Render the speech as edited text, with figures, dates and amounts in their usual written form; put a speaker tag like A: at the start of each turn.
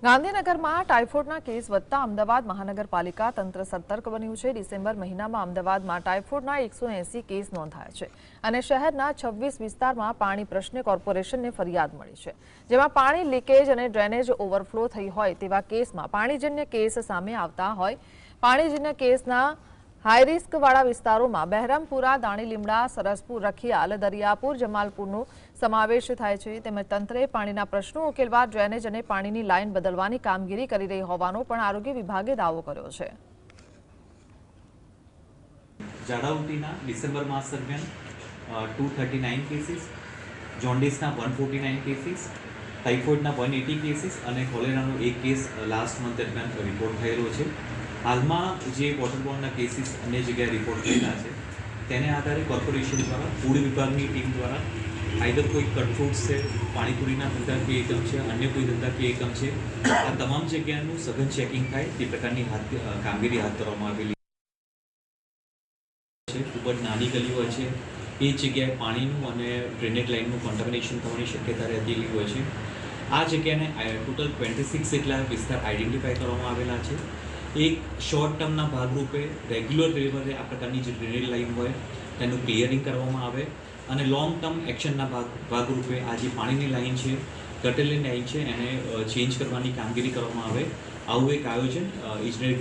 A: ગાંધીનગરમાં ટાઇફોઇડના કેસ વધતા અમદાવાદ મહાનગરપાલિકા તંત્ર સતર્ક બન્યું છે। ડિસેમ્બર મહિનામાં અમદાવાદમાં ટાઇફોઇડના 180 કેસ નોંધાયા છે અને શહેરના 26 વિસ્તારમાં પાણી પ્રશ્ને કોર્પોરેશનને ફરિયાદ મળી છે, જેમાં પાણી લીકેજ અને ડ્રેનેજ ઓવરફ્લો થઈ હોય તેવા કેસમાં પાણીજન્ય કેસ સામે આવતા હોય। પાણીજન્ય કેસના હાઈ રિસ્કવાળા વિસ્તારોમાં બહેરામપુરા, દાણીલીમડા, સરસપુર, રખિયાલ, દરિયાપુર, જમાલપુરનો સમાવેશ થાય છે। તેમજ તંત્રે પાણીના પ્રશ્નો ઉકેલવા ડ્રેનેજ અને પાણીની લાઇન બદલવાની કામગીરી કરી રહી હોવાનો પણ આરોગ્ય વિભાગે દાવો કર્યો છે।
B: ઝાડા ડિસેમ્બર માસ દરમિયાન 239 કેસીસ, જોન્ડિસના 149 કેસીસ, ટાઇફોઇડના 180 કેસીસ અને કોલેરાનો એક કેસ લાસ્ટ મંથ દરમિયાન રિપોર્ટ થયેલો છે। હાલમાં જે વોટરબોર્નના કેસીસ અન્ય જગ્યાએ રિપોર્ટ થયેલા છે તેને આધારે કોર્પોરેશન દ્વારા ફૂડ વિભાગની ટીમ દ્વારા આઈધર કોઈ કટફૂડ્સ છે, પાણીપુરીના ધંધાકીય એકમ છે, અન્ય કોઈ ધંધાકીય એકમ છે, આ તમામ જગ્યાનું સઘન ચેકિંગ થાય તે પ્રકારની કામગીરી હાથ ધરવામાં આવેલી છે। ખૂબ જ નાની ગલીઓ છે એ જગ્યાએ પાણીનું અને ડ્રેનેજ લાઇનનું કોન્ટામિનેશન થવાની શક્યતા રહેતી હોય છે। આ જગ્યાને ટોટલ 26 જેટલા વિસ્તાર આઈડેન્ટિફાઈ કરવામાં આવેલા છે। એક શોર્ટ ટર્મના ભાગરૂપે રેગ્યુલર લેવલે આ પ્રકારની જે ડ્રેનેજ લાઇન હોય તેનું ક્લિયરિંગ કરવામાં આવે અને લોંગ ટર્મ એક્શનના ભાગરૂપે આ જે પાણીની લાઇન છે, ગટરની લાઇન છે એને ચેન્જ કરવાની કામગીરી કરવામાં આવે। આવું એક આયોજન ઇજનેરી